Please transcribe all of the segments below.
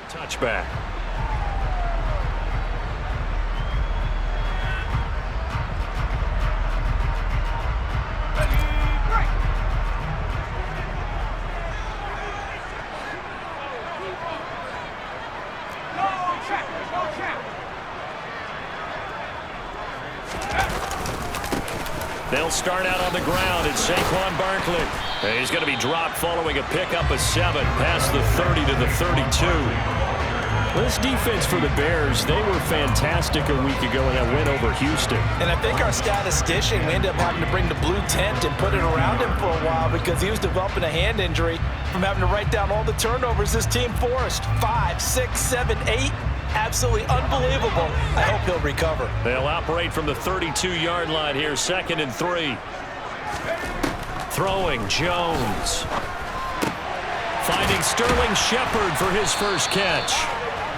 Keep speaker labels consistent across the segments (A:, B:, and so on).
A: Touchback. They'll start out on the ground. It's Saquon Barkley. He's going to be dropped following a pickup of 7 past the 30 to the 32. This defense for the Bears, they were fantastic a week ago in that win over Houston.
B: And I think our statistician, we ended up having to bring the blue tent and put it around him for a while because he was developing a hand injury from having to write down all the turnovers this team forced. 5, 6, 7, 8. Absolutely unbelievable. I hope he'll recover.
A: They'll operate from the 32-yard line here, 2nd and 3. Throwing Jones. Finding Sterling Shepard for his first catch.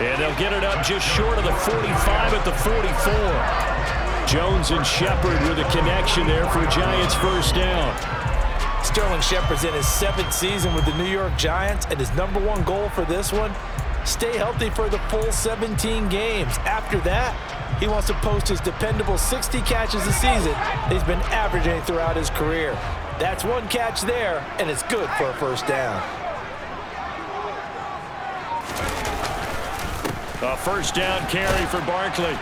A: And they'll get it up just short of the 45 at the 44. Jones and Shepard with a connection there for Giants first down.
B: Sterling Shepard's in his 7th season with the New York Giants, and his #1 goal for this one, stay healthy for the full 17 games. After that, he wants to post his dependable 60 catches a season he's been averaging throughout his career. That's 1 catch there, and it's good for a first down.
A: A first down carry for Barkley.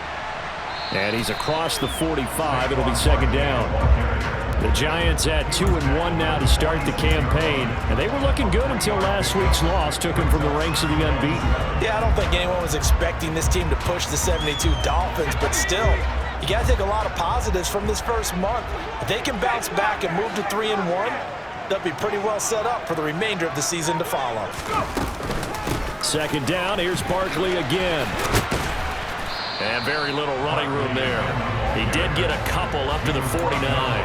A: And he's across the 45. It'll be 2nd down. The Giants at 2-1 now to start the campaign. And they were looking good until last week's loss took them from the ranks of the unbeaten.
B: Yeah, I don't think anyone was expecting this team to push the 72 Dolphins, but still, you got to take a lot of positives from this first month. If they can bounce back and move to 3-1, they'll be pretty well set up for the remainder of the season to follow.
A: 2nd down, here's Barkley again. And very little running room there. He did get a couple up to the 49.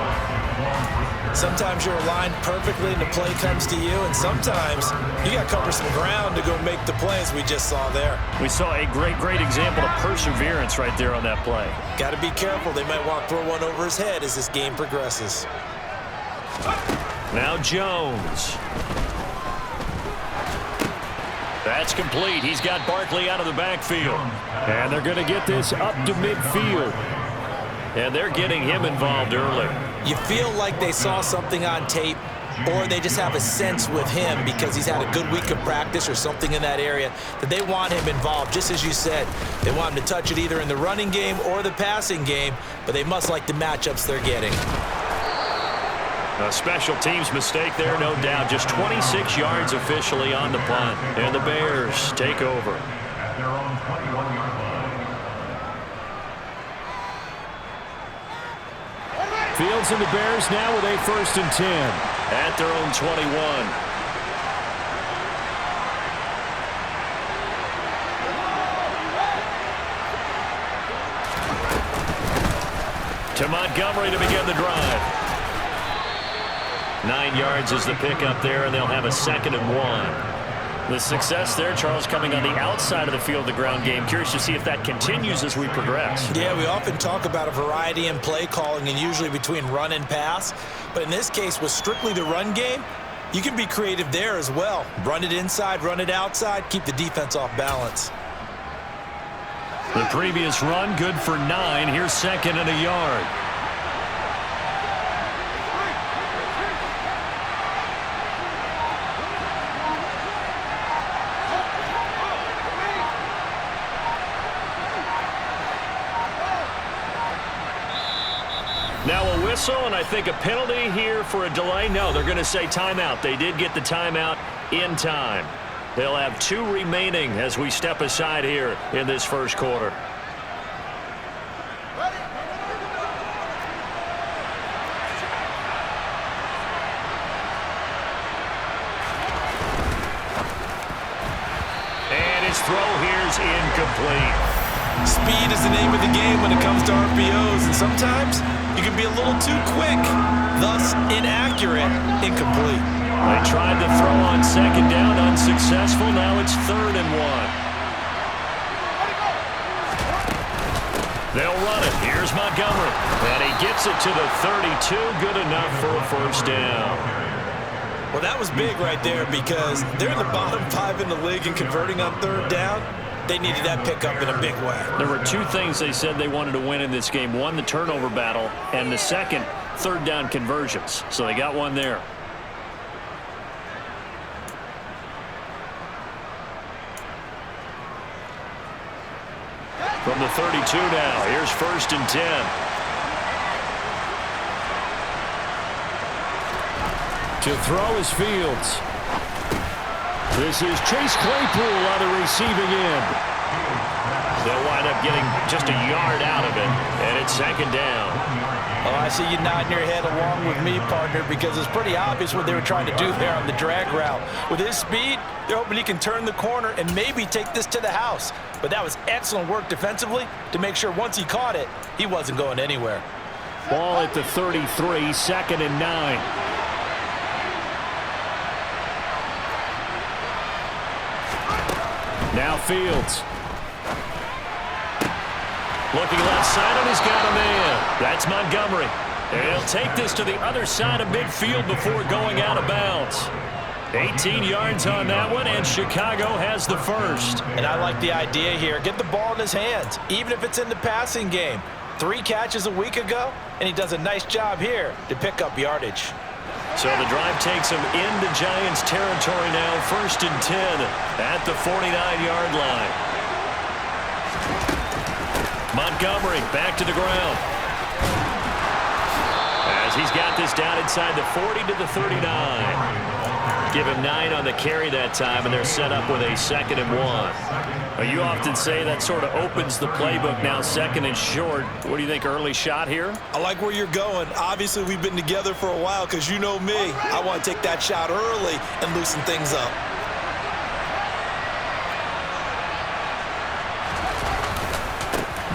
B: Sometimes you're aligned perfectly and the play comes to you, and sometimes you got to cover some ground to go make the plays we just saw there.
A: We saw a great example of perseverance right there on that play.
B: Got to be careful. They might want to throw one over his head as this game progresses.
A: Now Jones. That's complete. He's got Barkley out of the backfield. And they're going to get this up to midfield. And they're getting him involved early.
B: You feel like they saw something on tape, or they just have a sense with him because he's had a good week of practice or something in that area that they want him involved. Just as you said, they want him to touch it either in the running game or the passing game, but they must like the matchups they're getting.
A: A special teams mistake there, no doubt. Just 26 yards officially on the punt. And the Bears take over.
C: At their own 21-yard line.
A: Fields and the Bears now with a 1st and 10 at their own 21. To Montgomery to begin the drive. 9 yards is the pickup there, and they'll have a 2nd and 1. The success there, Charles, coming on the outside of the field, the ground game. Curious to see if that continues as we progress.
B: Yeah, we often talk about a variety in play calling and usually between run and pass. But in this case, with strictly the run game, you can be creative there as well. Run it inside, run it outside, keep the defense off balance.
A: The previous run, good for 9. Here's 2nd and a yard. Now a whistle, and I think a penalty here for a delay. No, they're going to say timeout. They did get the timeout in time. They'll have 2 remaining as we step aside here in this first quarter. And his throw here's incomplete.
B: Speed is the name of the game when it comes to RPOs, and sometimes you can be a little too quick, thus inaccurate, incomplete.
A: They tried to throw on 2nd down, unsuccessful. Now it's 3rd and 1. They'll run it. Here's Montgomery. And he gets it to the 32. Good enough for a first down.
B: Well, that was big right there because they're in the bottom 5 in the league and converting on third down. They needed that pickup in a big way.
A: There were two things they said they wanted to win in this game. One, the turnover battle, and the second, third down conversions. So they got one there. From the 32 now, here's 1st and 10. To throw is Fields. This is Chase Claypool on the receiving end. They'll wind up getting just a yard out of it, and it's 2nd down.
B: Oh, I see you nodding your head along with me, partner, because it's pretty obvious what they were trying to do there on the drag route. With his speed, they're hoping he can turn the corner and maybe take this to the house. But that was excellent work defensively to make sure once he caught it, he wasn't going anywhere.
A: Ball at the 33, 2nd and 9. Now Fields. Looking left side, and he's got a man. That's Montgomery. He'll take this to the other side of midfield before going out of bounds. 18 yards on that one, and Chicago has the first.
B: And I like the idea here. Get the ball in his hands, even if it's in the passing game. 3 catches a week ago, and he does a nice job here to pick up yardage.
A: So the drive takes him into Giants territory now, 1st and 10 at the 49-yard line. Montgomery back to the ground. As he's got this down inside the 40 to the 39. Give him 9 on the carry that time, and they're set up with a 2nd and 1. You often say that sort of opens the playbook now, 2nd and short. What do you think, early shot here?
B: I like where you're going. Obviously, we've been together for a while because you know me. I want to take that shot early and loosen things up.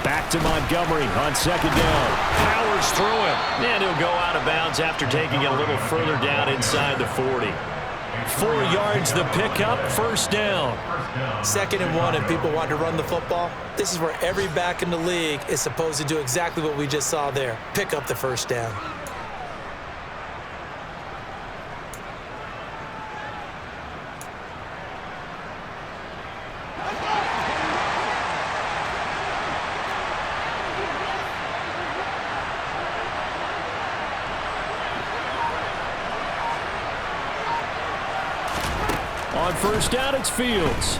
A: Back to Montgomery on 2nd down. Powers through him. And he'll go out of bounds after taking it a little further down inside the 40. 4 yards the pickup, 1st down.
B: 2nd and 1, and people want to run the football. This is where every back in the league is supposed to do exactly what we just saw there. Pick up the 1st down.
A: On 1st down, it's Fields.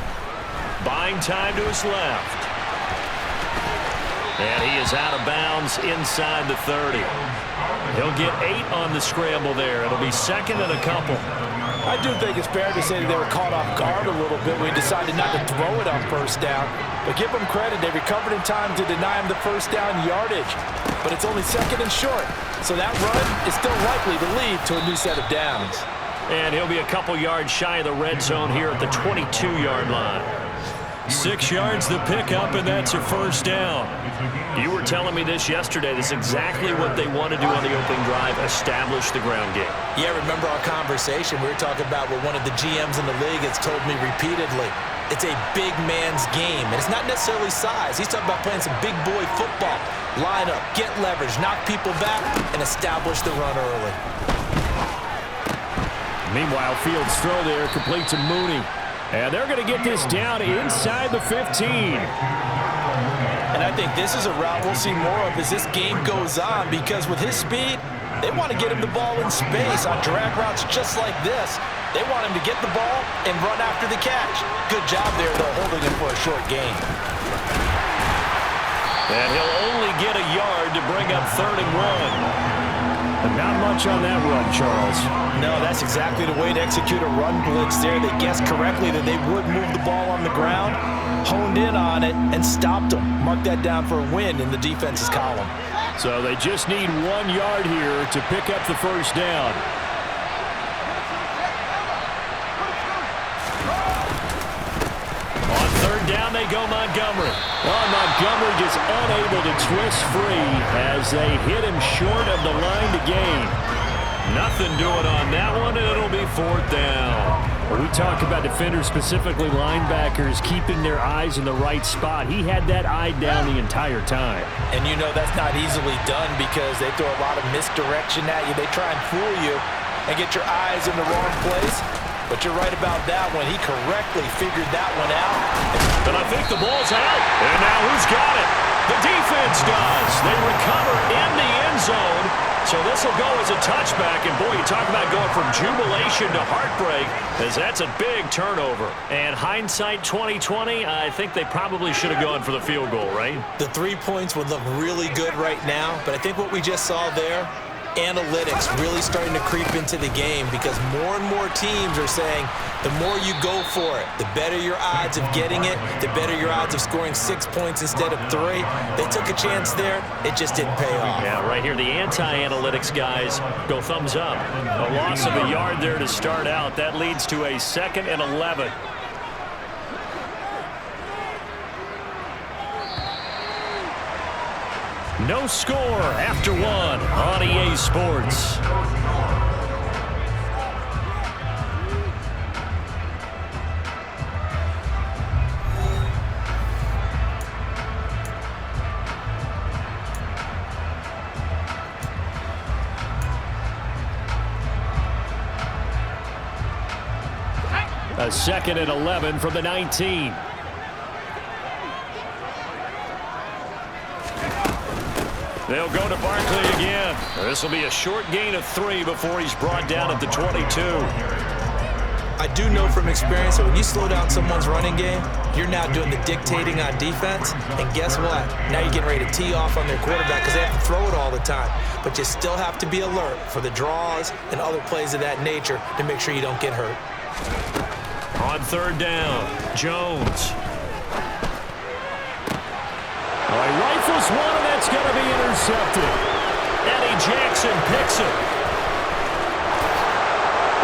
A: Buying time to his left. And he is out of bounds inside the 30. He'll get 8 on the scramble there. It'll be 2nd and a couple.
B: I do think it's fair to say that they were caught off guard a little bit when he decided not to throw it on 1st down. But give them credit. They recovered in time to deny him the 1st down yardage. But it's only 2nd and short. So that run is still likely to lead to a new set of downs.
A: And he'll be a couple yards shy of the red zone here at the 22-yard line. 6 yards the pickup, and that's a 1st down. You were telling me this yesterday. This is exactly what they want to do on the opening drive, establish the ground game.
B: Yeah, remember our conversation? We were talking about what one of the GMs in the league has told me repeatedly. It's a big man's game, and it's not necessarily size. He's talking about playing some big boy football. Line up, get leverage, knock people back, and establish the run early.
A: Meanwhile, Fields' throw there complete to Mooney. And they're going to get this down inside the 15.
B: And I think this is a route we'll see more of as this game goes on, because with his speed, they want to get him the ball in space on drag routes just like this. They want him to get the ball and run after the catch. Good job there, though, holding him for a short gain.
A: And he'll only get a yard to bring up 3rd and 1. Not much on that run, Charles.
B: No, that's exactly the way to execute a run blitz there. They guessed correctly that they would move the ball on the ground, honed in on it, and stopped them. Mark that down for a win in the defense's column.
A: So they just need 1 yard here to pick up the 1st down. On 3rd down, they go Montgomery. Well, Montgomery just unable to twist free as they hit him short of the line to gain. Nothing doing on that one, and it'll be 4th down. When we talk about defenders, specifically linebackers, keeping their eyes in the right spot, he had that eye down the entire time.
B: And you know that's not easily done because they throw a lot of misdirection at you. They try and fool you. and get your eyes in the wrong place. But you're right about that one. He correctly figured that one out.
A: And I think the ball's out. And now who's got it? The defense does. They recover in the end zone. So this will go as a touchback. And, boy, you talk about going from jubilation to heartbreak, as that's a big turnover. And hindsight 2020, I think they probably should have gone for the field goal, right?
B: The 3 points would look really good right now. But I think what we just saw there, analytics really starting to creep into the game, because more and more teams are saying the more you go for it, the better your odds of getting it, the better your odds of scoring 6 points instead of 3. They took a chance there. It just didn't pay off.
A: Yeah, right here, the anti-analytics guys go thumbs up. A loss of a yard there to start out. That leads to a 2nd and 11. No score after 1 on EA Sports. A 2nd and 11 from the 19. They'll go to Barkley again. This will be a short gain of 3 before he's brought down at the 22.
B: I do know from experience that when you slow down someone's running game, you're now doing the dictating on defense. And guess what? Now you're getting ready to tee off on their quarterback because they have to throw it all the time. But you still have to be alert for the draws and other plays of that nature to make sure you don't get hurt.
A: On 3rd down, Jones. Rifles one, and that's going to be intercepted. Eddie Jackson picks it.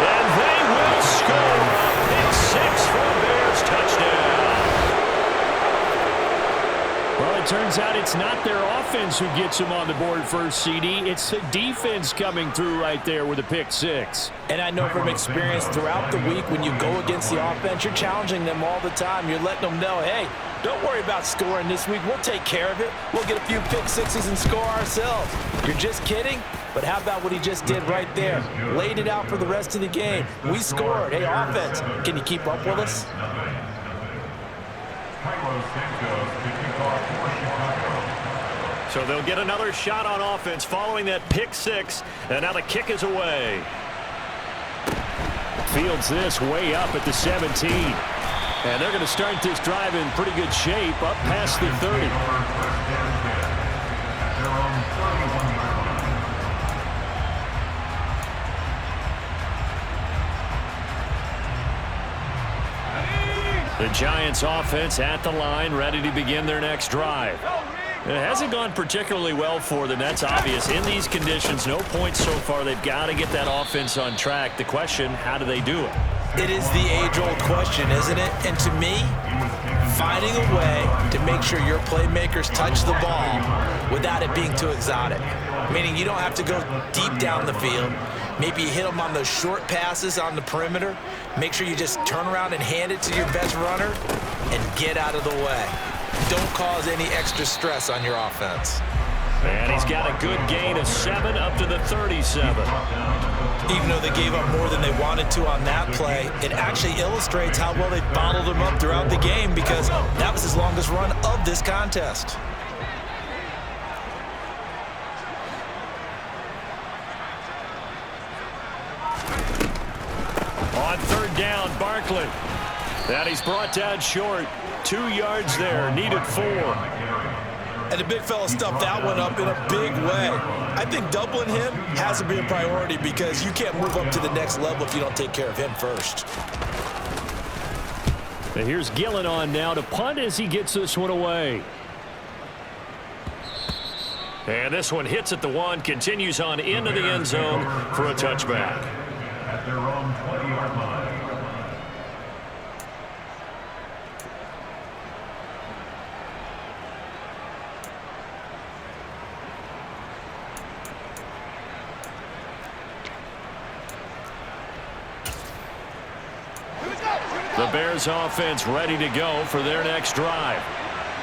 A: And they will score. It's 6 for the Bears. Touchdown. Well, it turns out it's not their offense who gets them on the board first, CD. It's the defense coming through right there with a pick 6.
B: And I know from experience throughout the week, when you go against the offense, you're challenging them all the time. You're letting them know, hey, don't worry about scoring this week. We'll take care of it. We'll get a few pick 6s and score ourselves. You're just kidding? But how about what he just did right there? Laid it out for the rest of the game. We scored. Hey, offense, can you keep up with us?
A: So they'll get another shot on offense following that pick 6. And now the kick is away. Fields this way up at the 17. And they're going to start this drive in pretty good shape up past the 30. The Giants offense at the line, ready to begin their next drive. It hasn't gone particularly well for them. That's obvious. In these conditions, no points so far. They've got to get that offense on track. The question, how do they do it?
B: It is the age-old question, isn't it? And to me, finding a way to make sure your playmakers touch the ball without it being too exotic. Meaning you don't have to go deep down the field. Maybe you hit them on those short passes on the perimeter. Make sure you just turn around and hand it to your best runner and get out of the way. Don't cause any extra stress on your offense.
A: And he's got a good gain of 7 up to the 37.
B: Even though they gave up more than they wanted to on that play, it actually illustrates how well they bottled them up throughout the game, because that was his longest run of this contest.
A: On 3rd down, Barkley. And he's brought down short. 2 yards there, needed 4.
B: And the big fella stuffed that one up in a big way. I think doubling him has to be a priority, because you can't move up to the next level if you don't take care of him first.
A: And here's Gillen on now to punt as he gets this one away. And this one hits at the 1, continues on into the end zone for a touchback.
C: At their own 20-yard line.
A: The Bears offense ready to go for their next drive.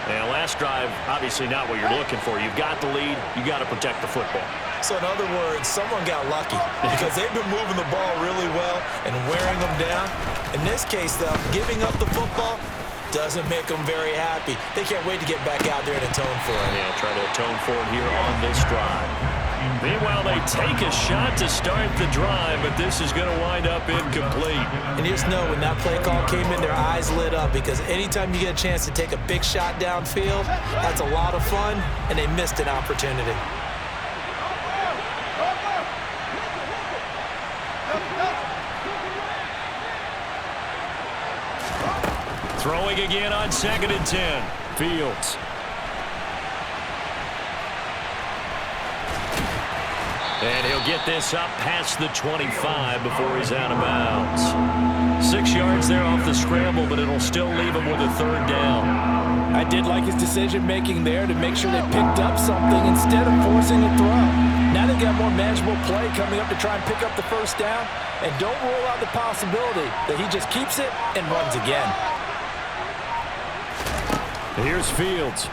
A: And last drive, obviously not what you're looking for. You've got the lead. You got to protect the football.
B: So in other words, someone got lucky because they've been moving the ball really well and wearing them down. In this case, though, giving up the football doesn't make them very happy. They can't wait to get back out there and atone for it.
A: Yeah, try to atone for it here on this drive. Meanwhile, they take a shot to start the drive, but this is going to wind up incomplete.
B: And you just know when that play call came in, their eyes lit up because anytime you get a chance to take a big shot downfield, that's a lot of fun, and they missed an opportunity.
A: Throwing again on 2nd and 10. Fields. And he'll get this up past the 25 before he's out of bounds. 6 yards there off the scramble, but it'll still leave him with a 3rd down.
B: I did like his decision-making there to make sure they picked up something instead of forcing a throw. Now they've got more manageable play coming up to try and pick up the 1st down. And don't rule out the possibility that he just keeps it and runs again.
A: Here's Fields.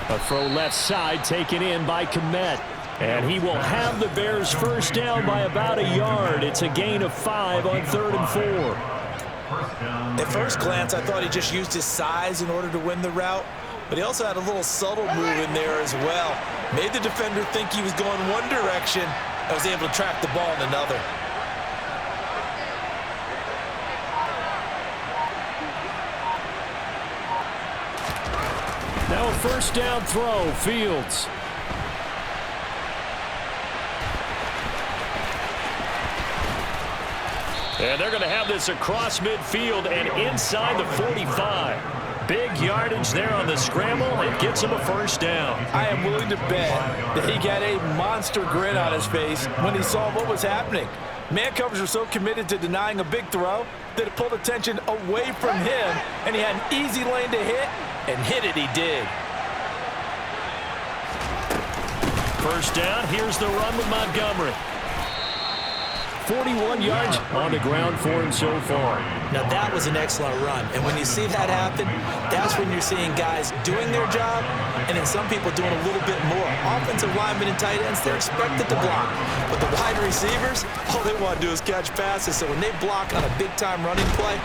A: A throw left side taken in by Kmet. And he will have the Bears 1st down by about a yard. It's a gain of 5 on 3rd and 4.
B: At first glance, I thought he just used his size in order to win the route. But he also had a little subtle move in there as well. Made the defender think he was going one direction and was able to track the ball in another.
A: Now a 1st down throw, Fields. And they're going to have this across midfield and inside the 45. Big yardage there on the scramble. It gets him a 1st down.
B: I am willing to bet that he got a monster grin on his face when he saw what was happening. Man coverage were so committed to denying a big throw that it pulled attention away from him, and he had an easy lane to hit, and hit it he did.
A: 1st down. Here's the run with Montgomery. 41 yards on the ground for him so far.
B: Now that was an excellent run, and when you see that happen, that's when you're seeing guys doing their job, and then some people doing a little bit more. Offensive linemen and tight ends, they're expected to block, but the wide receivers, all they want to do is catch passes, so when they block on a big-time running play.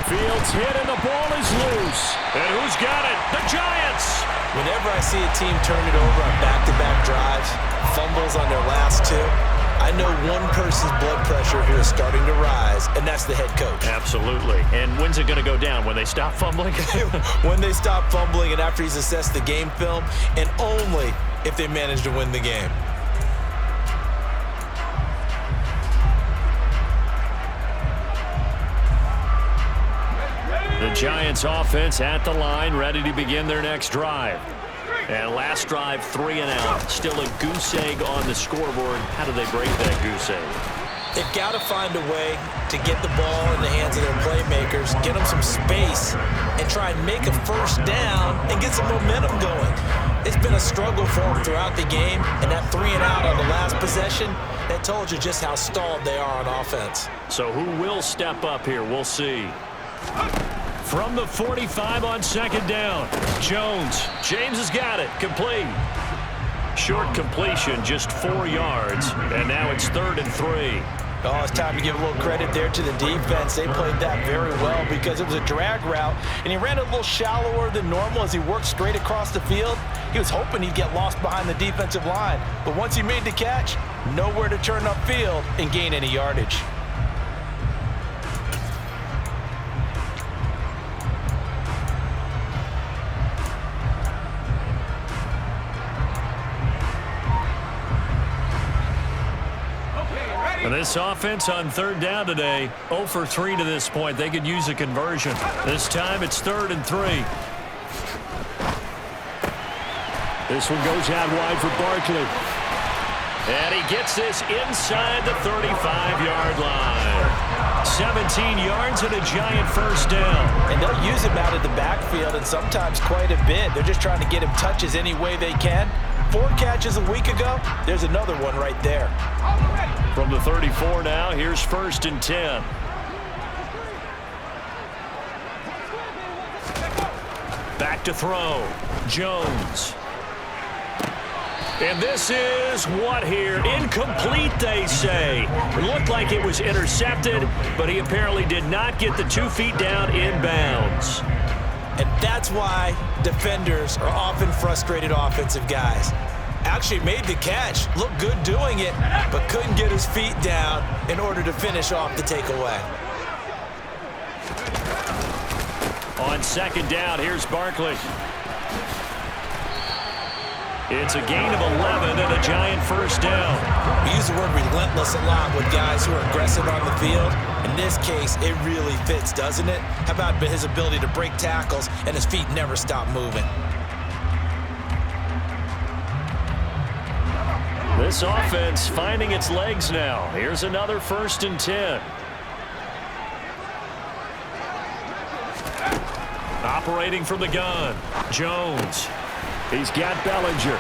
A: Fields hit and the ball is loose. And who's got it? The Giants!
B: Whenever I see a team turn it over on back-to-back drives, fumbles on their last 2, I know one person's blood pressure who is starting to rise, and that's the head coach.
A: Absolutely. And when's it going to go down? When they stop fumbling?
B: When they stop fumbling and after he's assessed the game film, and only if they manage to win the game.
A: The Giants offense at the line, ready to begin their next drive. And last drive, 3 and out. Still a goose egg on the scoreboard. How do they break that goose egg?
B: They've got to find a way to get the ball in the hands of their playmakers, get them some space, and try and make a 1st down and get some momentum going. It's been a struggle for them throughout the game, and that 3 and out on the last possession, that told you just how stalled they are on offense.
A: So who will step up here? We'll see. From the 45 on 2nd down. Jones. James has got it. Complete. Short completion, just 4 yards. And now it's 3rd and 3.
B: Oh, it's time to give a little credit there to the defense. They played that very well because it was a drag route, and he ran a little shallower than normal as he worked straight across the field. He was hoping he'd get lost behind the defensive line. But once he made the catch, nowhere to turn upfield and gain any yardage.
A: And this offense on 3rd down today, 0 for 3 to this point. They could use a conversion. This time it's 3rd and 3. This one goes out wide for Barkley. And he gets this inside the 35-yard line. 17 yards and a Giant 1st down.
B: And they'll use him out of the backfield and sometimes quite a bit. They're just trying to get him touches any way they can. 4 catches a week ago. There's another one right there.
A: From the 34 now, here's 1st and 10. Back to throw. Jones. And this is what here? Incomplete, they say. It looked like it was intercepted, but he apparently did not get the 2 feet down in bounds.
B: And that's why defenders are often frustrated offensive guys. Actually made the catch, looked good doing it, but couldn't get his feet down in order to finish off the takeaway.
A: On second down, here's Barkley. It's a gain of 11 and a giant first down.
B: We use the word relentless a lot with guys who are aggressive on the field. In this case, it really fits, doesn't it? How about his ability to break tackles and his feet never stop moving?
A: This offense finding its legs now. Here's another 1st and 10. Operating from the gun, Jones. He's got Bellinger.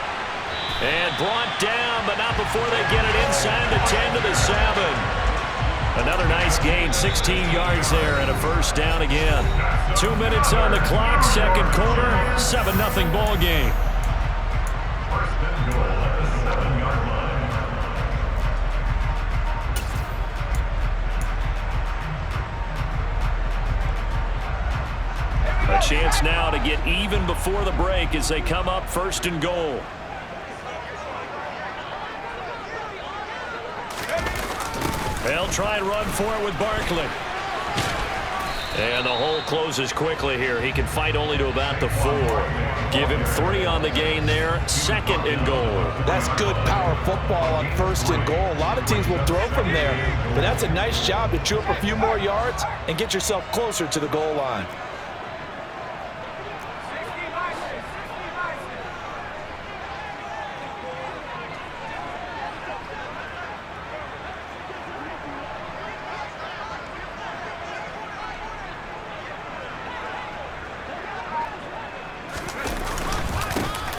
A: And brought down, but not before they get it inside the 10 to the 7. Another nice gain, 16 yards there and a first down again. 2 minutes on the clock, second quarter, 7-0 ball game.
C: First and goal at the 7-yard line.
A: A chance now to get even before the break as they come up 1st and goal. They'll try and run for it with Barkley. And the hole closes quickly here. He can fight only to about the 4. Give him 3 on the gain there. 2nd and goal.
B: That's good power football on 1st and goal. A lot of teams will throw from there, but that's a nice job to chew up a few more yards and get yourself closer to the goal line.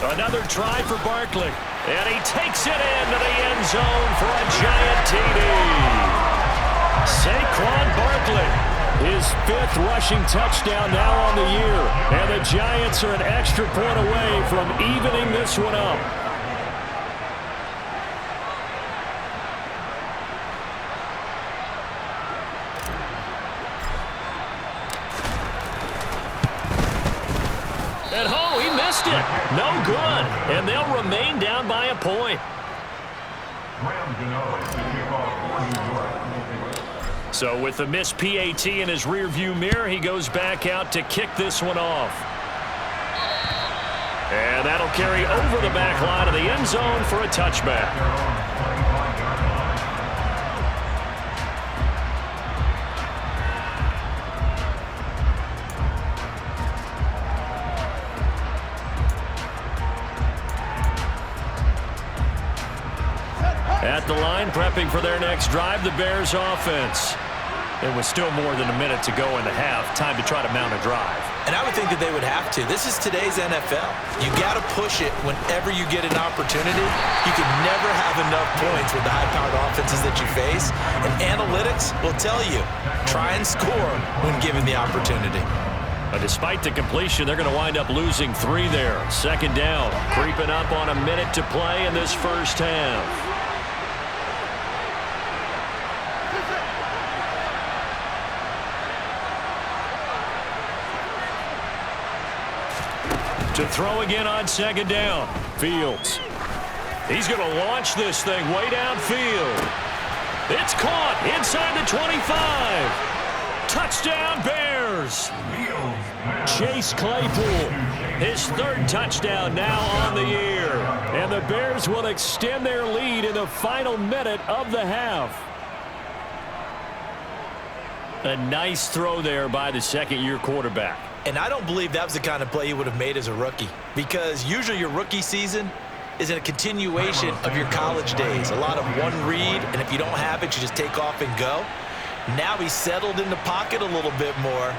A: Another try for Barkley. And he takes it into the end zone for a giant TD. Saquon Barkley, his 5th rushing touchdown now on the year. And the Giants are an extra point away from evening this one up. No good, and they'll remain down by a point. So with the missed PAT in his rearview mirror, he goes back out to kick this one off. And that'll carry over the back line of the end zone for a touchback. At the line, prepping for their next drive, the Bears offense. It was still more than a minute to go in the half. Time to try to mount a drive.
B: And I would think that they would have to. This is today's NFL. You got to push it whenever you get an opportunity. You can never have enough points with the high-powered offenses that you face. And analytics will tell you, try and score when given the opportunity.
A: Despite the completion, they're going to wind up losing 3 there. 2nd down, creeping up on a minute to play in this first half. To throw again on 2nd down. Fields. He's going to launch this thing way downfield. It's caught inside the 25. Touchdown Bears. Chase Claypool. His 3rd touchdown now on the year. And the Bears will extend their lead in the final minute of the half. A nice throw there by the 2nd-year quarterback.
B: And I don't believe that was the kind of play he would have made as a rookie, because usually your rookie season is a continuation of your college days. A lot of one read, and if you don't have it, you just take off and go. Now he's settled in the pocket a little bit more,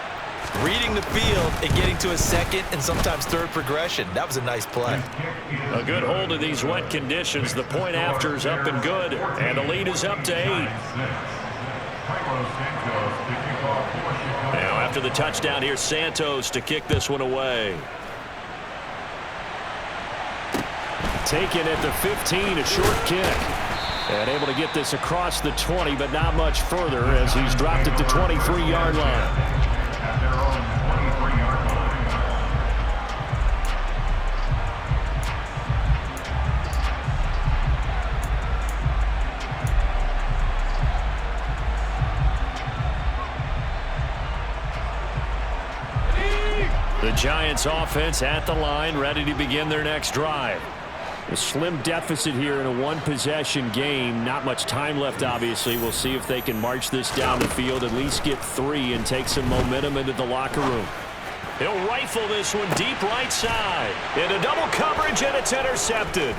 B: reading the field and getting to a 2nd and sometimes 3rd progression. That was a nice play.
A: A good hold of these wet conditions. The point after is up and good, and the lead is up to 8. Now after the touchdown, here's Santos to kick this one away. taken at the 15, a short kick. And able to get this across the 20, but not much further as he's dropped it to 23-yard line.
C: At their own 23-yard line.
A: The Giants offense at the line, ready to begin their next drive. A slim deficit here in a one-possession game. Not much time left, obviously. We'll see if they can march this down the field, at least get 3, and take some momentum into the locker room. He'll rifle this one deep right side. Into double coverage, and it's intercepted.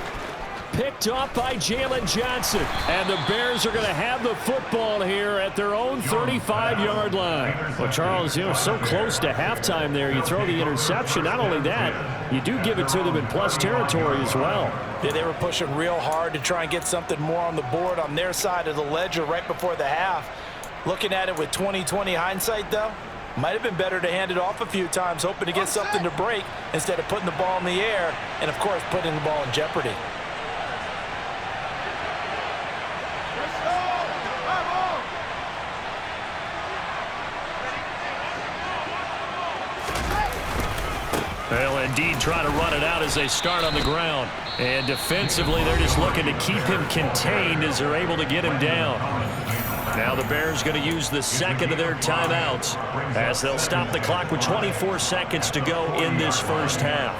A: Picked off by Jalen Johnson. And the Bears are going to have the football here at their own 35-yard line. Well, Charles, so close to halftime there. You throw the interception. Not only that, you do give it to them in plus territory as well.
B: Yeah, they were pushing real hard to try and get something more on the board on their side of the ledger right before the half. Looking at it with 20/20 hindsight, though, might have been better to hand it off a few times, hoping to get something to break instead of putting the ball in the air and, of course, putting the ball in jeopardy.
A: They'll indeed try to run it out as they start on the ground. And defensively, they're just looking to keep him contained as they're able to get him down. Now the Bears going to use the second of their timeouts as they'll stop the clock with 24 seconds to go in this first half.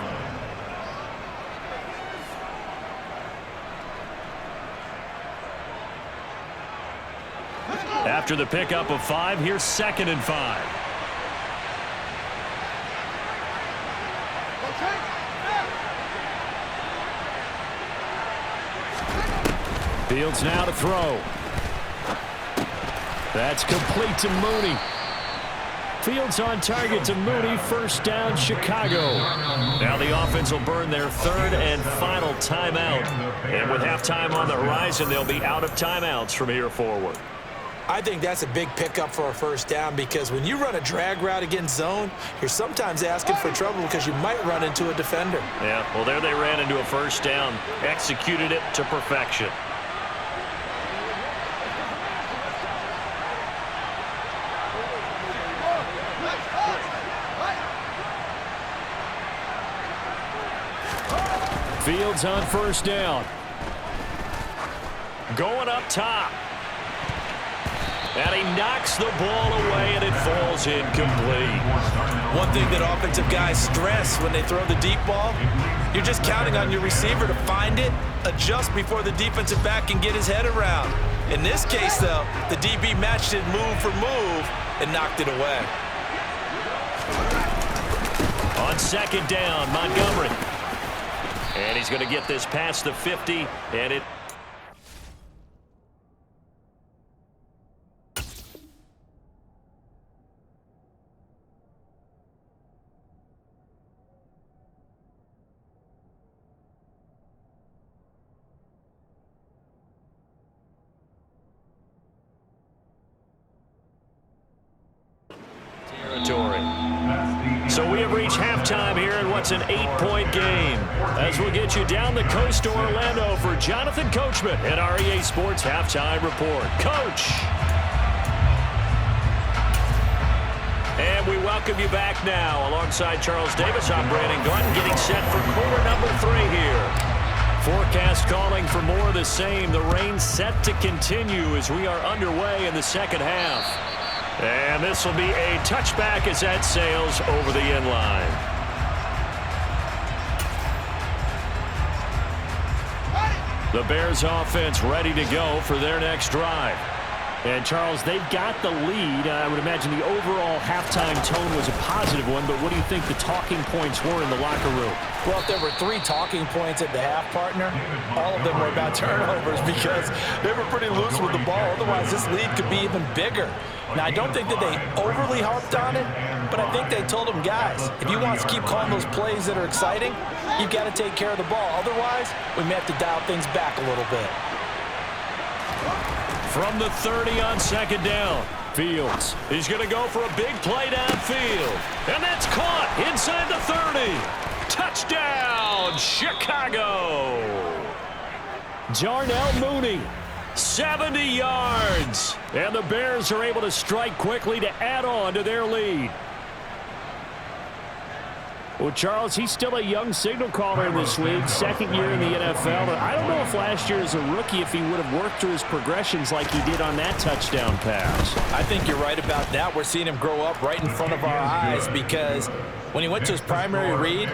A: After the pickup of 5, here's 2nd and 5. Fields now to throw. That's complete to Mooney. Fields on target to Mooney. First down, Chicago. Now the offense will burn their 3rd and final timeout. And with halftime on the horizon, they'll be out of timeouts from here forward.
B: I think that's a big pickup for a first down because when you run a drag route against zone, you're sometimes asking for trouble because you might run into a defender.
A: Yeah, well, there they ran into a first down. Executed it to perfection. Fields on first down. Going up top. And he knocks the ball away, and it falls incomplete.
B: One thing that offensive guys stress when they throw the deep ball, you're just counting on your receiver to find it, adjust before the defensive back can get his head around. In this case, though, the DB matched it move for move and knocked it away.
A: On 2nd down, Montgomery. And he's going to get this past the 50, and it... territory. So we have reached halftime here in what's an 8-point game. As we'll get you down the coast to Orlando for Jonathan Coachman at our EA Sports Halftime Report. Coach! And we welcome you back now. Alongside Charles Davis, I'm Brandon Gordon, getting set for quarter number 3 here. Forecast calling for more of the same. The rain set to continue as we are underway in the second half. And this will be a touchback as that sails over the end line. The Bears offense ready to go for their next drive. And, Charles, they've got the lead. I would imagine the overall halftime tone was a positive one, but what do you think the talking points were in the locker room?
B: Well, if there were 3 talking points at the half, partner, all of them were about turnovers because they were pretty loose with the ball. Otherwise, this lead could be even bigger. Now, I don't think that they overly harped on it, but I think they told them, guys, if you want us to keep calling those plays that are exciting, you've got to take care of the ball. Otherwise, we may have to dial things back a little bit.
A: From the 30 on 2nd down, Fields. He's going to go for a big play downfield. And that's caught inside the 30. Touchdown, Chicago! Darnell Mooney, 70 yards. And the Bears are able to strike quickly to add on to their lead. Well, Charles, he's still a young signal caller in this league, second year in the NFL. But I don't know if last year as a rookie, if he would have worked through his progressions like he did on that touchdown pass.
B: I think you're right about that. We're seeing him grow up right in front of our eyes because when he went to his primary read,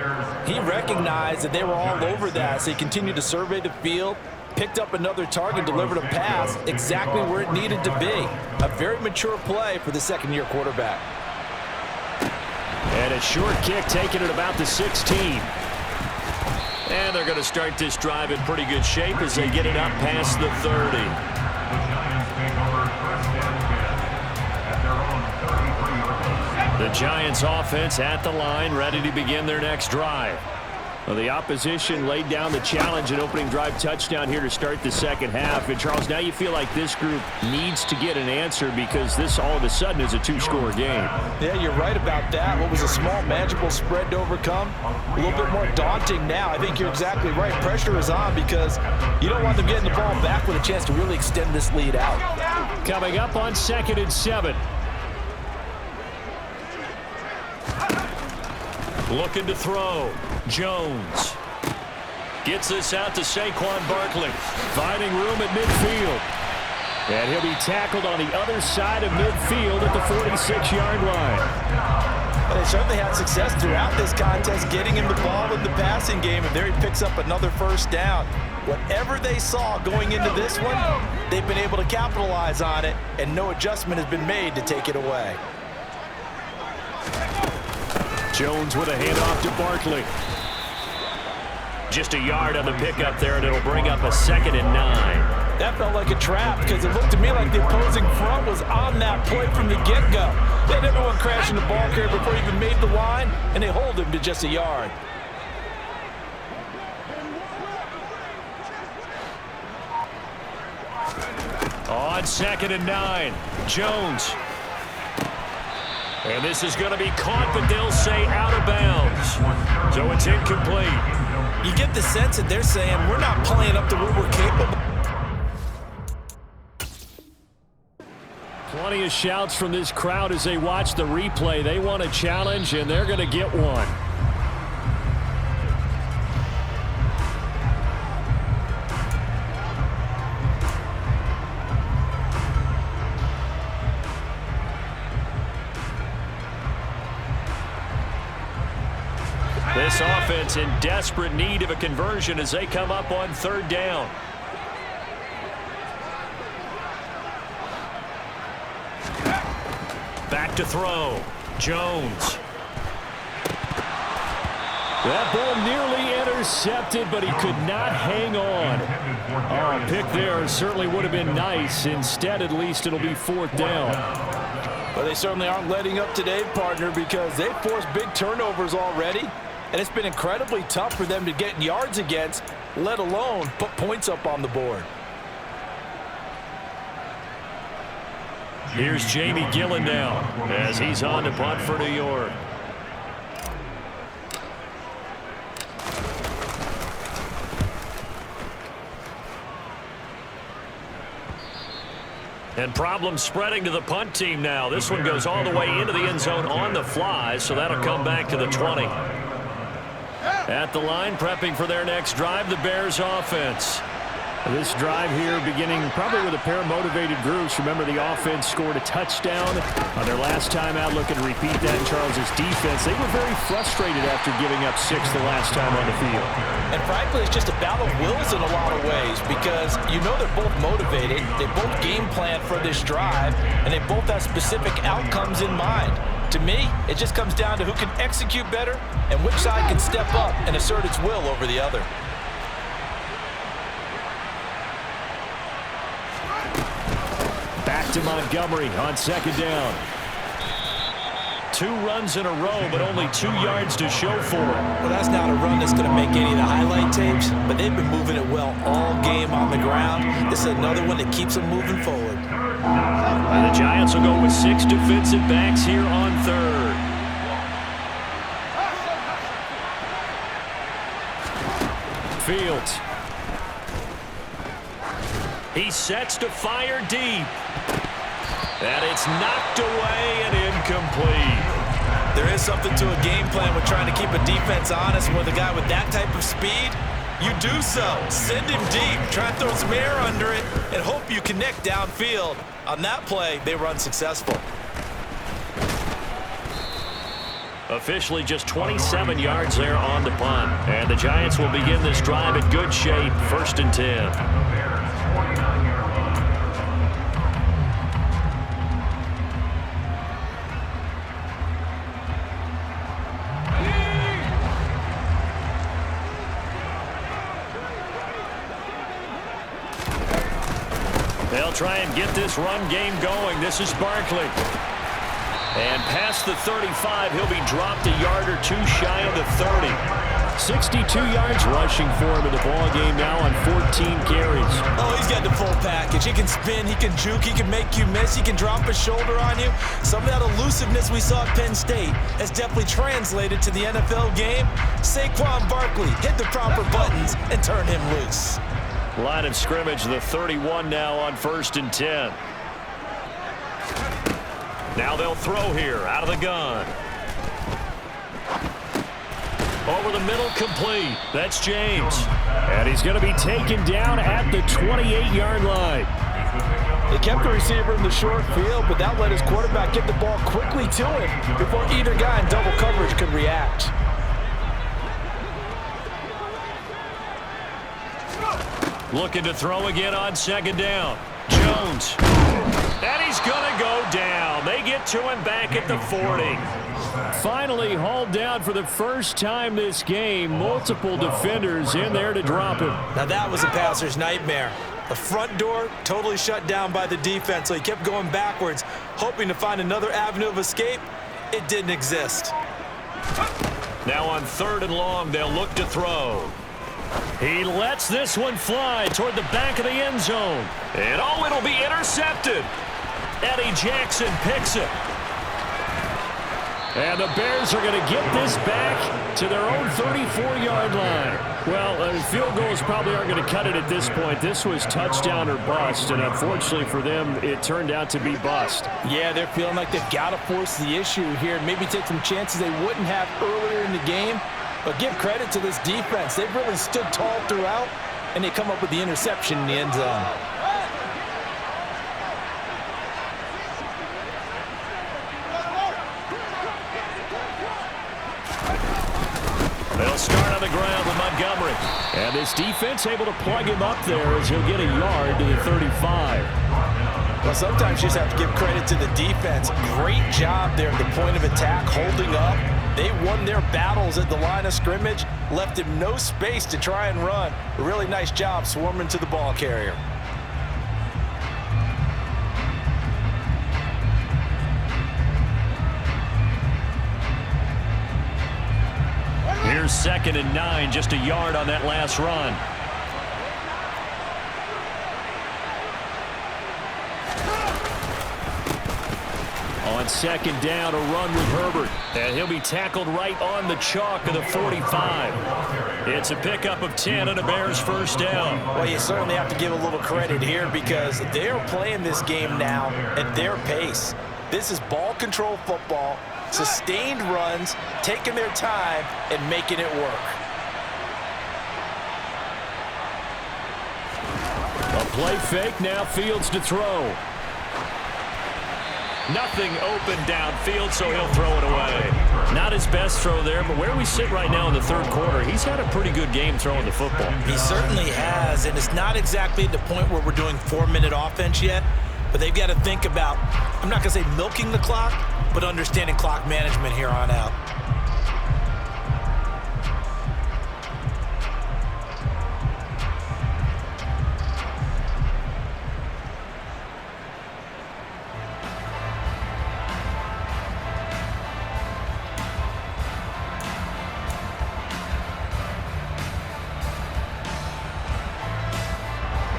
B: he recognized that they were all over that. So he continued to survey the field, picked up another target, delivered a pass exactly where it needed to be. A very mature play for the second-year quarterback.
A: And a short kick taken at about the 16. And they're going to start this drive in pretty good shape as they get it up past the 30.
C: The Giants take over first and 10 at their own 33-yard line.
A: The Giants offense at the line, ready to begin their next drive. Well, the opposition laid down the challenge and opening drive touchdown here to start the second half. And, Charles, now you feel like this group needs to get an answer because this all of a sudden is a two-score game.
B: Yeah, you're right about that. What was a small, manageable spread to overcome, a little bit more daunting now. I think you're exactly right. Pressure is on because you don't want them getting the ball back with a chance to really extend this lead out.
A: Coming up on 2nd and 7. Looking to throw. Jones gets this out to Saquon Barkley. Finding room at midfield. And he'll be tackled on the other side of midfield at the 46-yard line.
B: Well, they certainly had success throughout this contest getting him the ball in the passing game, and there he picks up another first down. Whatever they saw going into this one, they've been able to capitalize on it, and no adjustment has been made to take it away.
A: Jones with a handoff to Barkley. Just a yard on the pickup there, and it'll bring up a 2nd and 9.
B: That felt like a trap because it looked to me like the opposing front was on that play from the get-go. They had everyone crashing the ball carrier before he even made the line, and they hold him to just a yard.
A: On 2nd and 9, Jones. And this is going to be caught, but they'll say out of bounds. So it's incomplete.
B: You get the sense that they're saying, we're not playing up to what we're capable.
A: Plenty of shouts from this crowd as they watch the replay. They want a challenge, and they're going to get one. This offense in desperate need of a conversion as they come up on 3rd down. Back to throw. Jones. That ball nearly intercepted, but he could not hang on. Oh, a pick there certainly would have been nice. Instead, at least it'll be 4th down.
B: But they certainly aren't letting up today, partner, because they've forced big turnovers already. And it's been incredibly tough for them to get yards against, let alone put points up on the board.
A: Here's Jamie Gillen now as he's on to punt for New York. And problems spreading to the punt team now. This one goes all the way into the end zone on the fly, so that'll come back to the 20. At the line, prepping for their next drive, the Bears offense. This drive here beginning probably with a pair of motivated groups. Remember, the offense scored a touchdown on their last time out. Looking to repeat that in Charles's defense. They were very frustrated after giving up 6 the last time on the field.
B: And frankly, it's just a battle of wills in a lot of ways because you know they're both motivated. They both game plan for this drive, and they both have specific outcomes in mind. To me, it just comes down to who can execute better and which side can step up and assert its will over the other.
A: Back to Montgomery on 2nd down. 2 runs in a row, but only 2 yards to show for it.
B: Well, that's not a run that's going to make any of the highlight tapes, but they've been moving it well all game on the ground. This is another one that keeps them moving forward.
A: And the Giants will go with 6 defensive backs here on 3rd. midfield. He sets to fire deep. And it's knocked away and incomplete.
B: There is something to a game plan with trying to keep a defense honest. With a guy with that type of speed, you do so. Send him deep, try and throw some air under it, and hope you connect downfield. On that play, they were unsuccessful.
A: Officially just 27 yards there on the punt. And the Giants will begin this drive in good shape, 1st and 10. They'll try and get this run game going. This is Barkley. And past the 35, he'll be dropped a yard or two shy of the 30. 62 yards rushing for him in the ball game now on 14 carries.
B: Oh, he's got the full package. He can spin, he can juke, he can make you miss, he can drop a shoulder on you. Some of that elusiveness we saw at Penn State has definitely translated to the NFL game. Saquon Barkley hit the proper buttons and turn him loose.
A: Line of scrimmage, the 31 now on 1st and 10. Now they'll throw here out of the gun. Over the middle, complete. That's James. And he's going to be taken down at the 28-yard line.
B: They kept the receiver in the short field, but that let his quarterback get the ball quickly to him before either guy in double coverage could react.
A: Looking to throw again on 2nd down. Jones. And he's going to go down. They get to him back at the 40. Finally hauled down for the first time this game. Multiple defenders in there to drop him.
B: Now that was a passer's nightmare. The front door totally shut down by the defense, so he kept going backwards, hoping to find another avenue of escape. It didn't exist.
A: Now on 3rd and long, they'll look to throw. He lets this one fly toward the back of the end zone. And oh, it'll be intercepted. Eddie Jackson picks it. And the Bears are going to get this back to their own 34-yard line. Well, field goals probably aren't going to cut it at this point. This was touchdown or bust, and unfortunately for them, it turned out to be bust.
B: Yeah, they're feeling like they've got to force the issue here and maybe take some chances they wouldn't have earlier in the game. But give credit to this defense. They've really stood tall throughout, and they come up with the interception in the end zone.
A: They'll start on the ground with Montgomery. And this defense able to plug him up there as he'll get a yard to the 35.
B: Well, sometimes you just have to give credit to the defense. Great job there at the point of attack, holding up. They won their battles at the line of scrimmage, left him no space to try and run. A really nice job swarming to the ball carrier.
A: Here's 2nd and 9, just a yard on that last run. On 2nd down, a run with Herbert. And he'll be tackled right on the chalk of the 45. It's a pickup of 10 and a Bears first down.
B: Well, you certainly have to give a little credit here because they're playing this game now at their pace. This is ball control football, sustained runs, taking their time, and making it work.
A: A play fake, now Fields to throw. Nothing open downfield, so he'll throw it away. Not his best throw there, but where we sit right now in the 3rd quarter, he's had a pretty good game throwing the football.
B: He certainly has, and it's not exactly at the point where we're doing 4-minute offense yet, but they've got to think about, I'm not going to say milking the clock, but understanding clock management here on out.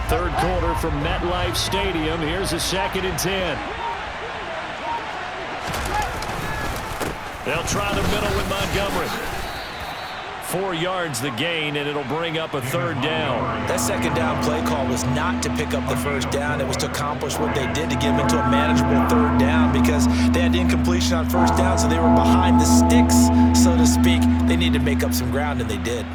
A: Third quarter from MetLife Stadium. Here's a 2nd and 10. They'll try the middle with Montgomery. 4 yards the gain, and it'll bring up a 3rd down.
B: That 2nd down play call was not to pick up the 1st down. It was to accomplish what they did to get them into a manageable 3rd down because they had incompletion on 1st down, so they were behind the sticks, so to speak. They needed to make up some ground, and they did.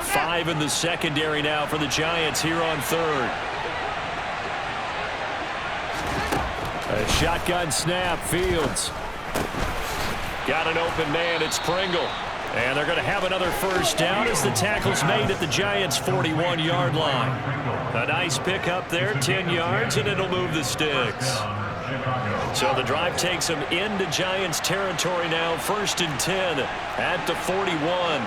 A: 5 in the secondary now for the Giants here on 3rd. A shotgun snap, Fields. Got an open man, it's Pringle. And they're going to have another 1st down as the tackle's made at the Giants' 41-yard line. A nice pickup there, 10 yards, and it'll move the sticks. So the drive takes them into Giants territory now, 1st and 10 at the 41.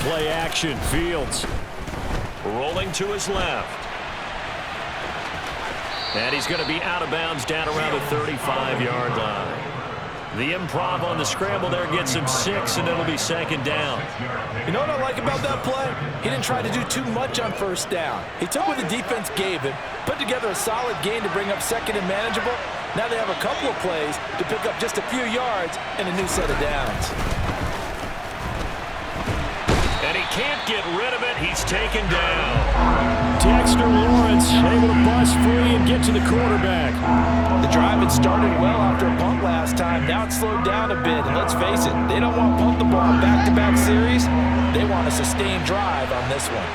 A: Play action, Fields rolling to his left. And he's going to be out of bounds down around the 35-yard line. The improv on the scramble there gets him 6, and it'll be 2nd down.
B: You know what I like about that play? He didn't try to do too much on 1st down. He took what the defense gave him, put together a solid gain to bring up 2nd and manageable. Now they have a couple of plays to pick up just a few yards and a new set of downs.
A: And he can't get rid of it. He's taken down. Dexter Lawrence able to bust free and get to the quarterback.
B: The drive had started well after a punt last time. Now it's slowed down a bit. And let's face it, they don't want to punt the ball in back-to-back series. They want a sustained drive on this one.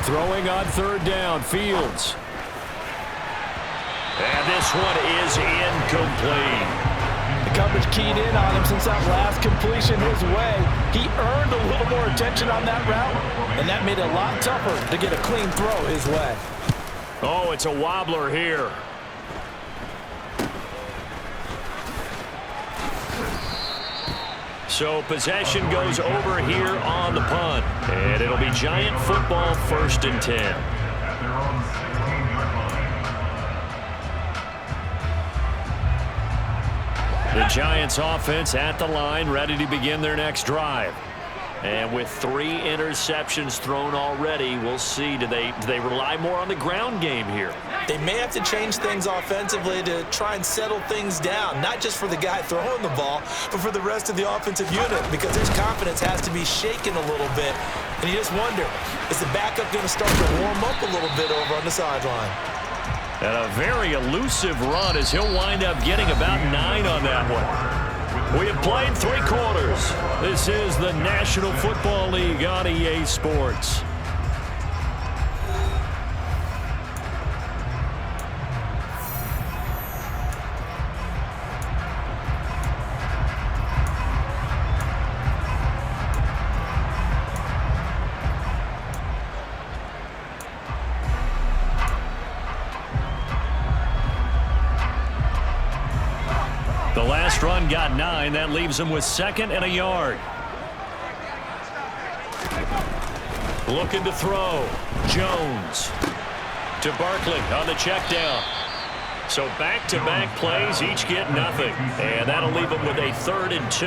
A: Throwing on 3rd down, Fields. And this one is incomplete.
B: Coverage keyed in on him since that last completion his way. He earned a little more attention on that route, and that made it a lot tougher to get a clean throw his way.
A: Oh, it's a wobbler here. So possession goes over here on the punt, and it'll be Giant football, 1st and 10. The Giants offense at the line, ready to begin their next drive. And with 3 interceptions thrown already, we'll see. Do they rely more on the ground game here?
B: They may have to change things offensively to try and settle things down, not just for the guy throwing the ball, but for the rest of the offensive unit, because his confidence has to be shaken a little bit. And you just wonder, is the backup going to start to warm up a little bit over on the sideline?
A: And a very elusive run as he'll wind up getting about 9 on that one. We have played 3 quarters. This is the National Football League on EA Sports. The last run got 9. That leaves him with 2nd and a yard. Looking to throw. Jones to Barkley on the check down. So back-to-back plays, each get nothing. And that'll leave them with a 3rd and 2.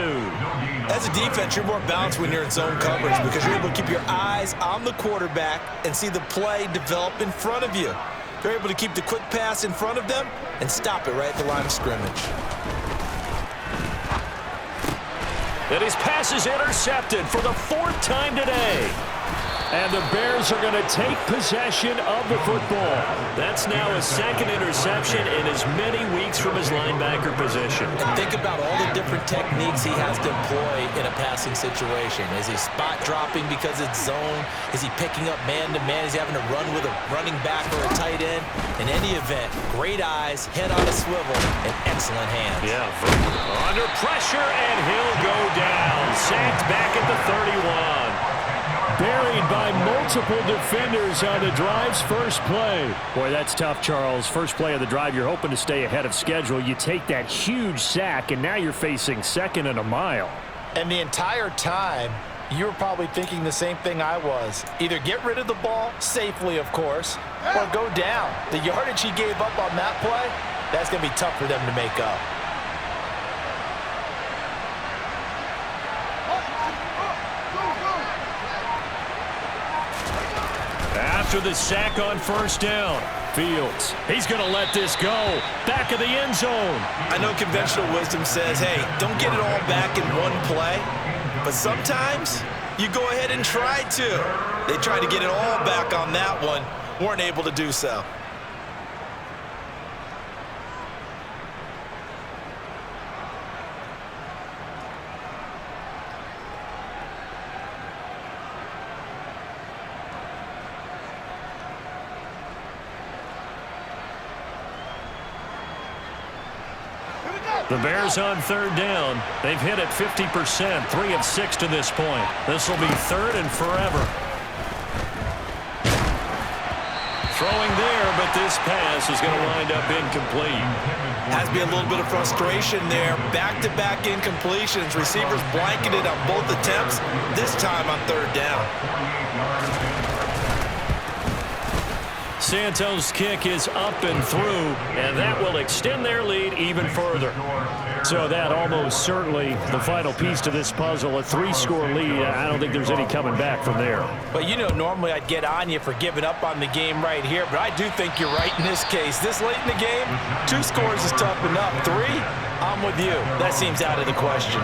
B: As a defense, you're more balanced when you're in zone coverage because you're able to keep your eyes on the quarterback and see the play develop in front of you. You're able to keep the quick pass in front of them and stop it right at the line of scrimmage.
A: And his pass is intercepted for the 4th time today. And the Bears are going to take possession of the football. That's now his 2nd interception in as many weeks from his linebacker position.
B: And think about all the different techniques he has to employ in a passing situation. Is he spot dropping because it's zone? Is he picking up man-to-man? Is he having to run with a running back or a tight end? In any event, great eyes, head on a swivel, and excellent hands.
A: Yeah, under pressure, and he'll go down. Sacked back at the 31. Buried by multiple defenders on the drive's first play. Boy, that's tough, Charles. First play of the drive, you're hoping to stay ahead of schedule. You take that huge sack, and now you're facing 2nd and a mile.
B: And the entire time, you were probably thinking the same thing I was. Either get rid of the ball, safely, of course, or go down. The yardage he gave up on that play, that's going to be tough for them to make up.
A: after the sack on first down. Fields, he's going to let this go. Back of the end zone.
B: I know conventional wisdom says, hey, don't get it all back in one play. But sometimes you go ahead and try to. They tried to get it all back on that one. Weren't able to do so.
A: The Bears on third down. They've hit it 50%, 3 of 6 to this point. This will be third and forever. Throwing there, but this pass is going to wind up incomplete.
B: Has to be a little bit of frustration there. Back-to-back incompletions. Receivers blanketed on both attempts, this time on third down.
A: Santos' kick is up and through, and that will extend their lead even further. So that almost certainly the final piece to this puzzle, a 3-score lead. I don't think there's any coming back from there.
B: But, you know, normally I'd get on you for giving up on the game right here, but I do think you're right in this case. This late in the game, 2 scores is tough enough. 3, I'm with you. That seems out of the question.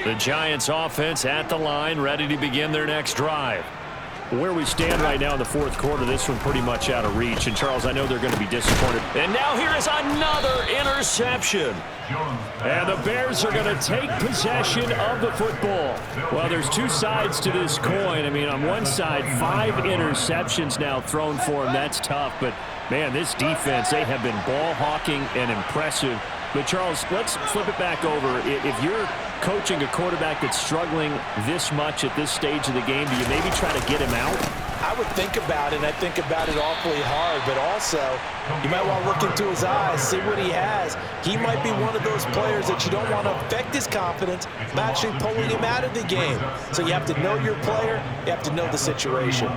A: The Giants offense at the line, ready to begin their next drive. Where we stand right now in the fourth quarter, this one pretty much out of reach. And, Charles, I know they're going to be disappointed. And now here is another interception. And the Bears are going to take possession of the football. Well, there's 2 sides to this coin. I mean, on one side, 5 interceptions now thrown for them. That's tough. But, man, this defense, they have been ball hawking and impressive. But, Charles, let's flip it back over. If you're coaching a quarterback that's struggling this much at this stage of the game, do you maybe try to get him out?
B: I would think about it, and I think about it awfully hard, but also you might want to look into his eyes, see what he has. He might be one of those players that you don't want to affect his confidence by actually pulling him out of the game. So you have to know your player, you have to know the situation.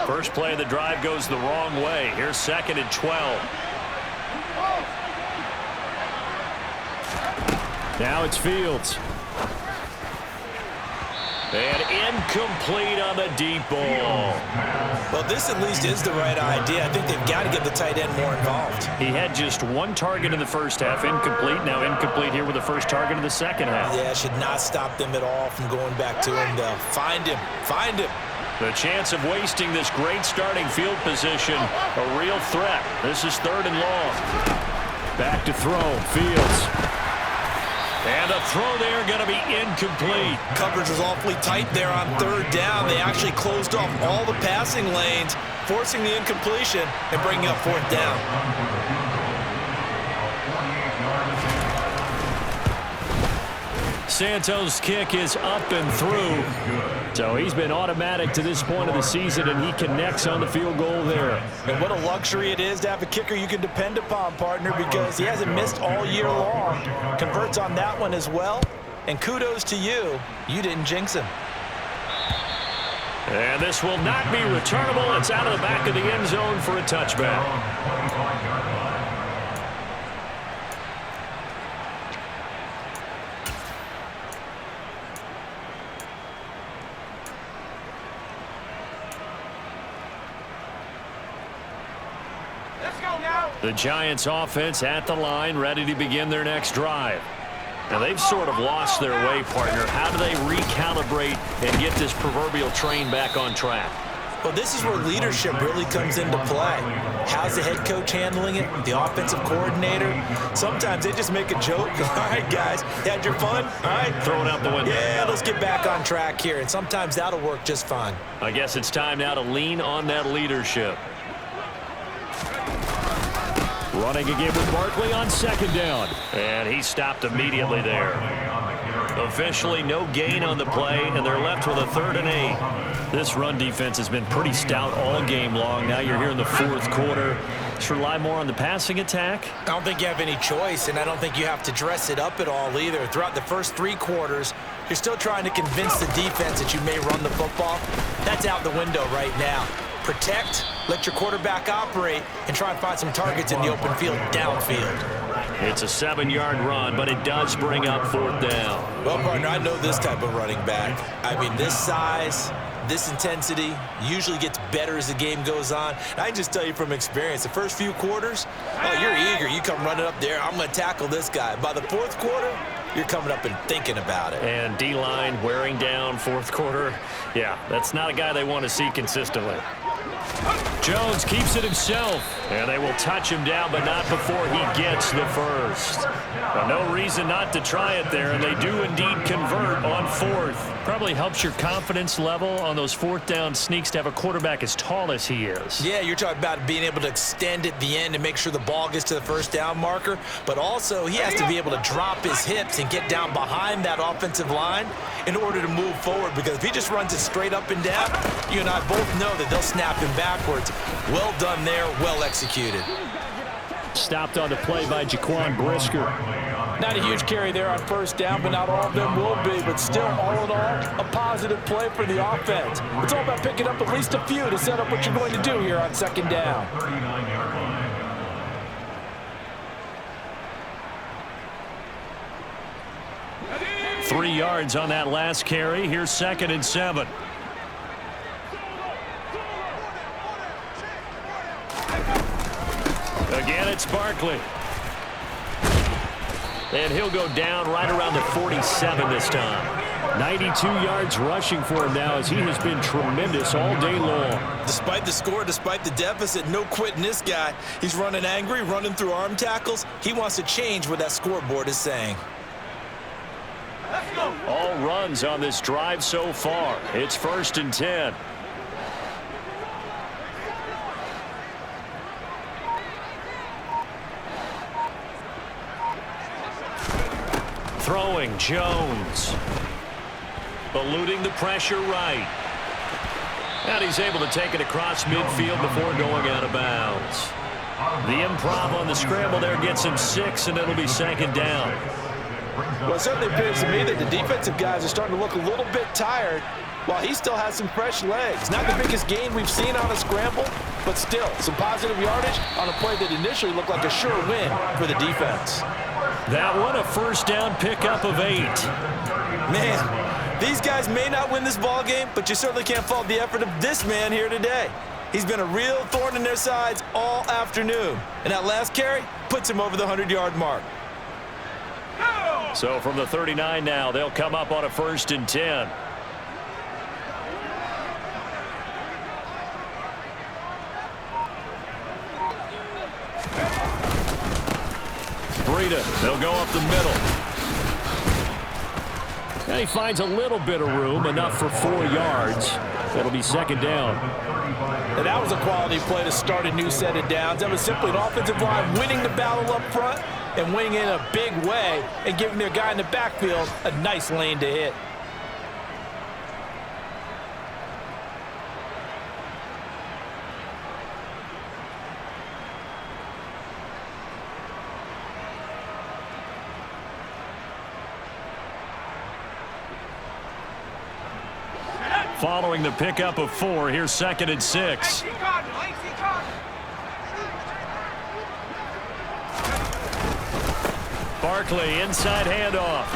A: First play of the drive goes the wrong way. Here's 2nd and 12. Now it's Fields. And incomplete on the deep ball.
B: Well, this at least is the right idea. I think they've got to get the tight end more involved.
A: He had just 1 target in the first half, incomplete. Now incomplete here with the first target in the second half.
B: Yeah, should not stop them at all from going back to him, though. Find him. Find him.
A: The chance of wasting this great starting field position, a real threat. This is 3rd and long. Back to throw, Fields. And a throw there going to be incomplete.
B: Coverage was awfully tight there on 3rd down. They actually closed off all the passing lanes, forcing the incompletion and bringing up 4th down.
A: Santos' kick is up and through. So he's been automatic to this point of the season, and he connects on the field goal there.
B: And what a luxury it is to have a kicker you can depend upon, partner, because he hasn't missed all year long. Converts on that one as well. And kudos to you. You didn't jinx him.
A: And this will not be returnable. It's out of the back of the end zone for a touchback. The Giants offense at the line, ready to begin their next drive. Now, they've sort of lost their way, partner. How do they recalibrate and get this proverbial train back on track?
B: Well, this is where leadership really comes into play. How's the head coach handling it? The offensive coordinator? Sometimes they just make a joke. All right, guys, had your fun? All right.
A: Throw it out the window.
B: Yeah, let's get back on track here. And sometimes that'll work just fine.
A: I guess it's time now to lean on that leadership. Running again with Barkley on 2nd down. And he stopped immediately there. Officially no gain on the play, and they're left with a 3rd and 8. This run defense has been pretty stout all game long. Now you're here in the 4th quarter. Just rely more on the passing attack?
B: I don't think you have any choice, and I don't think you have to dress it up at all either. Throughout the first 3 quarters, you're still trying to convince the defense that you may run the football. That's out the window right now. Protect, let your quarterback operate, and try and find some targets in the open field downfield.
A: It's a 7-yard run, but it does bring up 4th down.
B: Well, partner, I know this type of running back. I mean, this size, this intensity usually gets better as the game goes on. And I can just tell you from experience, the first few quarters, oh, you're eager. You come running up there, I'm going to tackle this guy. By the 4th quarter, you're coming up and thinking about it.
A: And D-line wearing down 4th quarter. Yeah, that's not a guy they want to see consistently. Jones keeps it himself, and they will touch him down, but not before he gets the first. Well, no reason not to try it there, and they do indeed convert on 4th. Probably helps your confidence level on those 4th down sneaks to have a quarterback as tall as he is.
B: Yeah, you're talking about being able to extend at the end and make sure the ball gets to the 1st down marker, but also he has to be able to drop his hips and get down behind that offensive line in order to move forward, because if he just runs it straight up and down, you and I both know that they'll snap him backwards. Well done there, well executed.
A: Stopped on the play by Jaquan Brisker.
B: Not a huge carry there on 1st down, but not all of them will be. But still, all in all, a positive play for the offense. It's all about picking up at least a few to set up what you're going to do here on 2nd down.
C: 39-yard line.
A: 3 yards on that last carry. Here's 2nd and 7. Again, it's Barkley. And he'll go down right around the 47 this time. 92 yards rushing for him now, as he has been tremendous all day long.
B: Despite the score, despite the deficit, no quitting this guy. He's running angry, running through arm tackles. He wants to change what that scoreboard is saying.
A: All runs on this drive so far. It's 1st and 10. Throwing Jones. Eluding the pressure right. And he's able to take it across midfield before going out of bounds. The improv on the scramble there gets him 6, and it'll be 2nd down.
B: Well, it certainly appears to me that the defensive guys are starting to look a little bit tired while he still has some fresh legs. Not the biggest gain we've seen on a scramble, but still some positive yardage on a play that initially looked like a sure win for the defense.
A: That one, a 1st down pickup of 8.
B: Man, these guys may not win this ball game, but you certainly can't fault the effort of this man here today. He's been a real thorn in their sides all afternoon, and that last carry puts him over the 100-yard mark.
A: So from the 39 now, they'll come up on a 1st and 10. Breida, they'll go up the middle. And he finds a little bit of room, enough for 4 yards. It'll be 2nd down.
B: And that was a quality play to start a new set of downs. That was simply an offensive line winning the battle up front and winning in a big way and giving their guy in the backfield a nice lane to hit.
A: Following the pickup of 4, here's 2nd and 6. Barkley, inside handoff.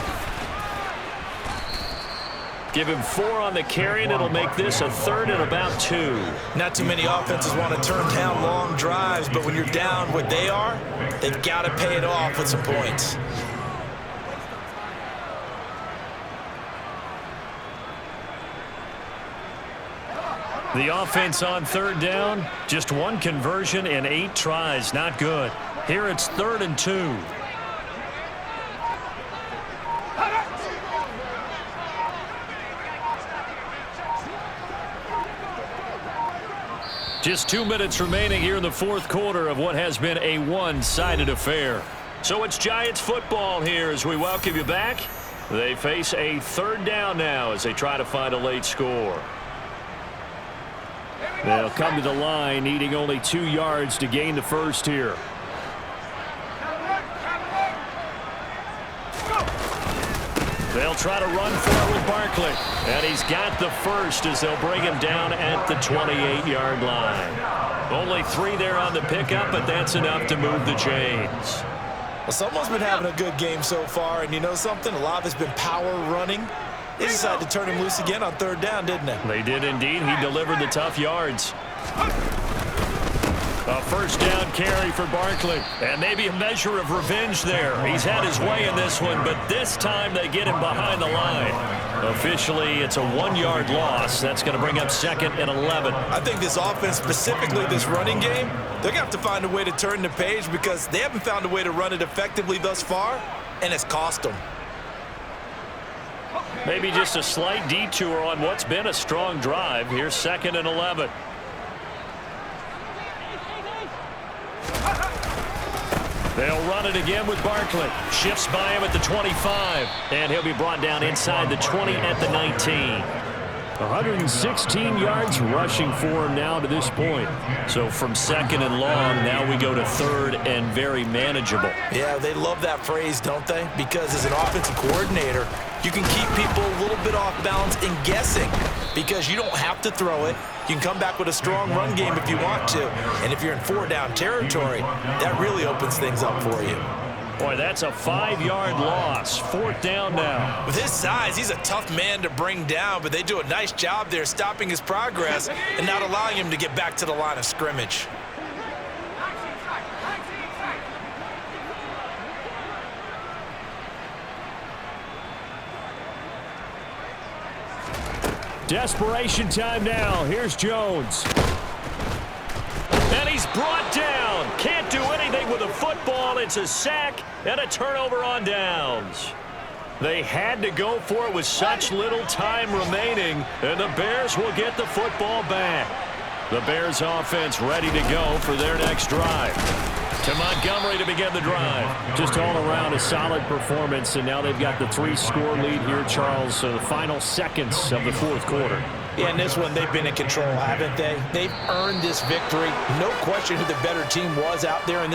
A: Give him 4 on the carry, and it'll make this a 3rd and about 2.
B: Not too many offenses want to turn down long drives, but when you're down what they are, they've got to pay it off with some points.
A: The offense on 3rd down, just 1 conversion and 8 tries. Not good. Here it's 3rd and 2. Just 2 minutes remaining here in the 4th quarter of what has been a one-sided affair. So it's Giants football here as we welcome you back. They face a 3rd down now as they try to find a late score.
C: Here we
A: They'll come to the line, needing only 2 yards to gain the first here. They'll try to run for it with Barkley. And he's got the first as they'll bring him down at the 28-yard line. Only 3 there on the pickup, but that's enough to move the chains.
B: Well, someone's been having a good game so far, and you know something? A lot of it's been power running. They decided to turn him loose again on 3rd down, didn't they?
A: They did indeed. He delivered the tough yards. A 1st down carry for Barkley. And maybe a measure of revenge there. He's had his way in this one, but this time they get him behind the line. Officially, it's a 1-yard loss. That's going to bring up 2nd and 11.
B: I think this offense, specifically this running game, they're going to have to find a way to turn the page because they haven't found a way to run it effectively thus far, and it's cost them.
A: Maybe just a slight detour on what's been a strong drive. Here's 2nd and 11. They'll run it again with Barkley. Shifts by him at the 25. And he'll be brought down inside the 20 at the 19. 116 yards rushing for him now to this point. So from 2nd and long, now we go to 3rd and very manageable.
B: Yeah, they love that phrase, don't they? Because as an offensive coordinator, you can keep people a little bit off balance and guessing because you don't have to throw it. You can come back with a strong run game if you want to. And if you're in 4-down territory, that really opens things up for you.
A: Boy, that's a 5-yard loss. 4th down now.
B: With his size, he's a tough man to bring down, but they do a nice job there stopping his progress and not allowing him to get back to the line of scrimmage.
A: Desperation time now. Here's Jones. And he's brought down. Can't do anything with a football. It's a sack and a turnover on downs. They had to go for it with such little time remaining, and the Bears will get the football back. The Bears offense ready to go for their next drive. To Montgomery to begin the drive. Just all around a solid performance, and now they've got the 3-score lead here, Charles, so the final seconds of the 4th quarter.
B: Yeah, in this one, they've been in control, haven't they? They've earned this victory. No question who the better team was out there in this